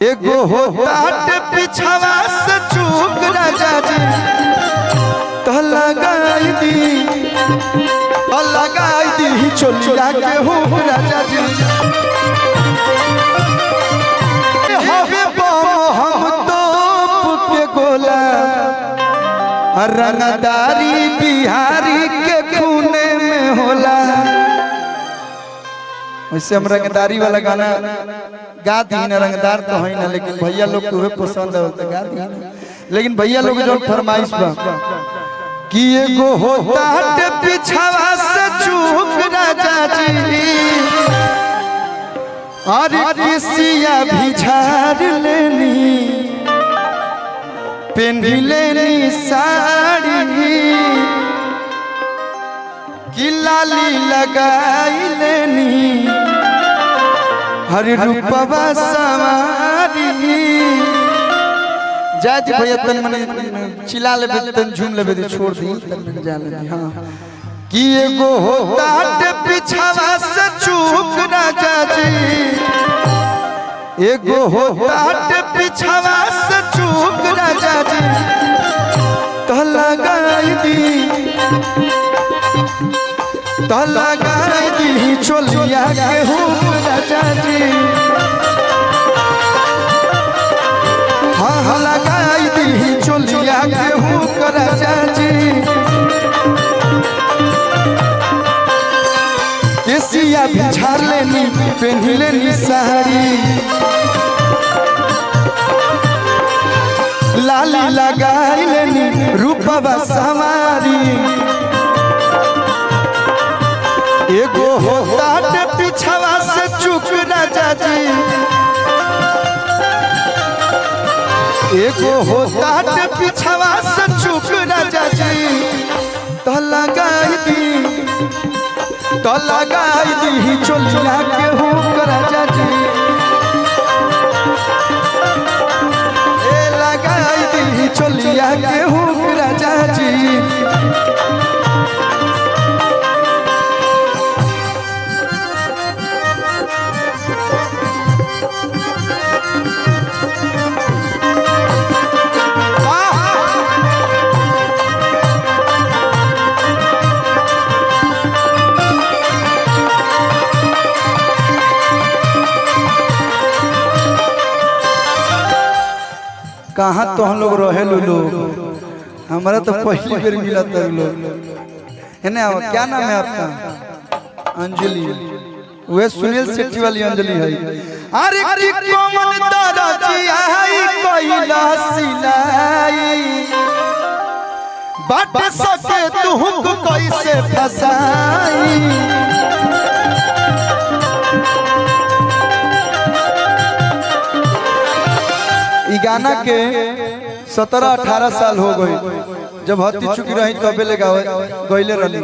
एगो होता पिछवा से चूक राजा जी तो लगाई दी चोलिया के हो राजा जी हवे हम तो के गोला रंगदारी बिहारी के खूने में होला। वैसे हम रंगदारी वाला गाना गा दी ना, रंगदार तो है ना, लेकिन भैया लोग को पसंद है तो गा दी। लेकिन भैया लोग जो फरमाइश बा कि एगो होता पिछवा से चूक राजा जी और किसिया भी झाड़ लेनी पहन लेनी साड़ी कि लाली लगाई लेनी हर रूपवा सवारी। जाज भैया तन मने चिल्ला लेबे तन झूम लेबे दे छोड़ दी तन जा ले। हां कि एगो होता पिछवा से चूक राजा जी एगो होता पिछवा से चूक राजा जी तो लगाई दी चोलिया के हो राजा जी। हाँ लगाई दी चोलिया के हो राजा जी। केसिया भी झाड़ लेनी पहन लेनी साड़ी लाली लगाई लेनी रूपवा सवारी। एगो होता पिछवा से चूक राजा जी एगो होता पिछवा से चूक राजा जी तो लगाई दी चोलिया के हो राजा जी। लगाई दी चोलिया के हो राजा जी। कहाँ तो हम लोग रहे लोग, हमारा तो पहली बार मिला था लोग है ना। क्या नाम है आपका? अंजलि। वह सुनील शेट्टी वाली अंजलि है। अरे की कोमल दरजी आई कोइला सिलाई बाट सके तू कैसे फसाई। गाना के 17-18 साल हो गई जब हती चुकी रही तबे ले गईले रही।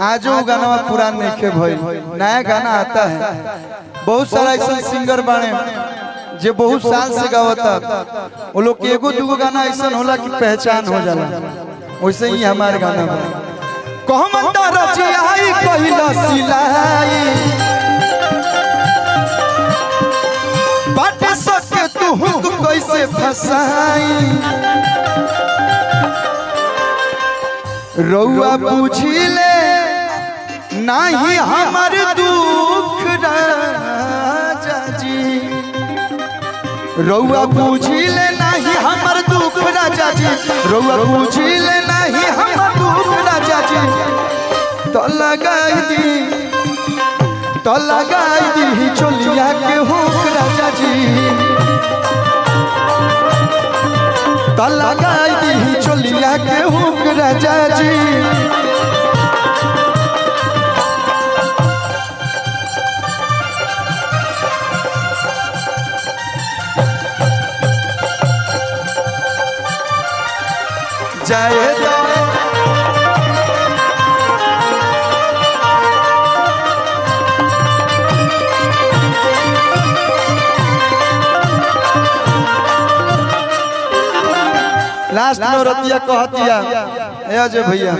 आज वो गाना पुरान नहीं के भाई, नया गाना आता है। बहुत सारा ऐसा सिंगर बने जो बहुत साल से गावता, वो लोग के एगो दूगो गाना ऐसा होला कि पहचान हो जाला। वैसे ही हमारे गाना कैसे फसाई रउआ पूछिले नहीं हमार दुख राजा जी। रउआ पूछिले नहीं हमार दुख राजा जी। रउआ पूछिले नहीं हमार दुख राजा जी तो लगाई दी चोलिया के हो राजा जी। तो लगाई दी चोलिया के हुक राजा जी। जाए लास्ट में रतिया कहतिया अजय भैया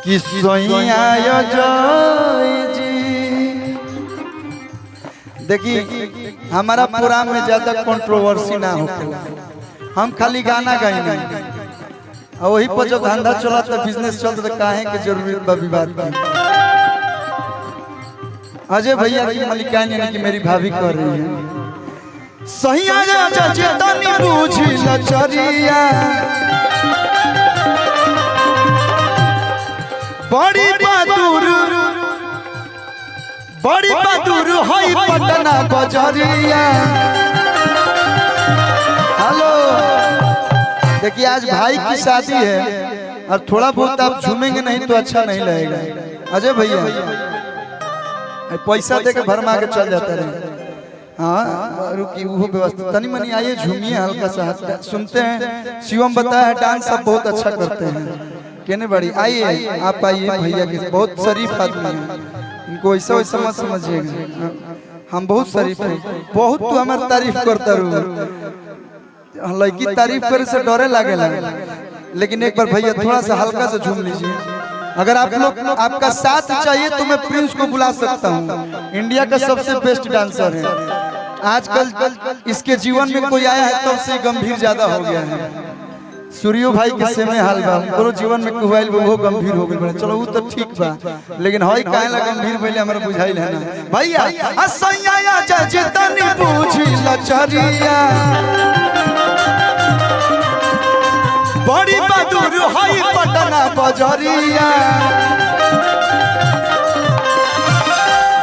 कि सोइया अजय जी देखी हमारा प्रोग्राम में ज्यादा कंट्रोवर्सी ना हो, हम खाली गाना गाएंगे और वही पर जो धंधा चला तो बिजनेस चलता तो काहे के जरूरत बा विवाद की। अजय भैया की मलिकान यानी कि मेरी भाभी कर रही है सही आजा चेतनी बूझी लचरिया बड़ी बहादुर होई पटना बजरिया। हेलो देखिए आज भाई की शादी है और थोड़ा बहुत आप झूमेंगे नहीं तो अच्छा नहीं लगेगा। अजय भैया पैसा दे के भरमा के चल जाता रहे। हाँ रुकी वो व्यवस्था तनी मनी आइए झूमिए हल्का सा सुनते हैं। शिवम बताया है डांस सब बहुत अच्छा करते हैं कहने बड़ी आइए आप आइए भैया के बहुत शरीफ आदमी है इनको ऐसा वैसा मत समझिएगा हम बहुत शरीफ है बहुत तू हमारी तारीफ करता रहू लड़की तारीफ करे से डरे लागे लेकिन एक बार भैया थोड़ा सा हल्का से झूम लीजिए। अगर आप लोग आपका साथ चाहिए तो मैं प्रिंस को बुला सकता हूँ इंडिया का सबसे बेस्ट डांसर है आजकल इसके जीवन में कोई आया है तो उससे गंभीर ज्यादा हो गया है। सूर्यो भाई के सेमे हाल बा कोनो जीवन में कुवाइल वो गंभीर हो गइल चलो वो तो ठीक बा लेकिन होई काहेला गंभीर भइले हमरा बुझाइल है ना भैया असैया जजतनी बूझी लचरिया बड़ी बहादुर होई पटना बजरिया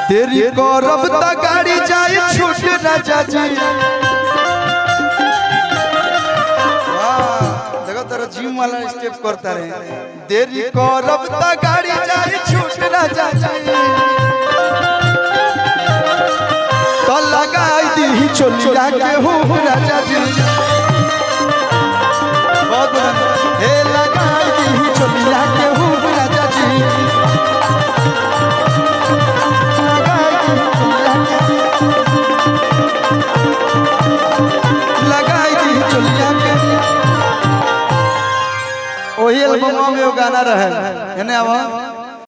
तेरी करब त गाड़ी जाए छूट न जाजी जिम वाला स्टेप करता रहे देरी करब त गाड़ी जाए छूट ना जाए तो लगाई दी चोलिया के हो राजा जी बहुत हे लगाई दी चोलिया के हो राजा जी लगाई दी चोलिया के वही एल्बम में वो गाना रहे है ना।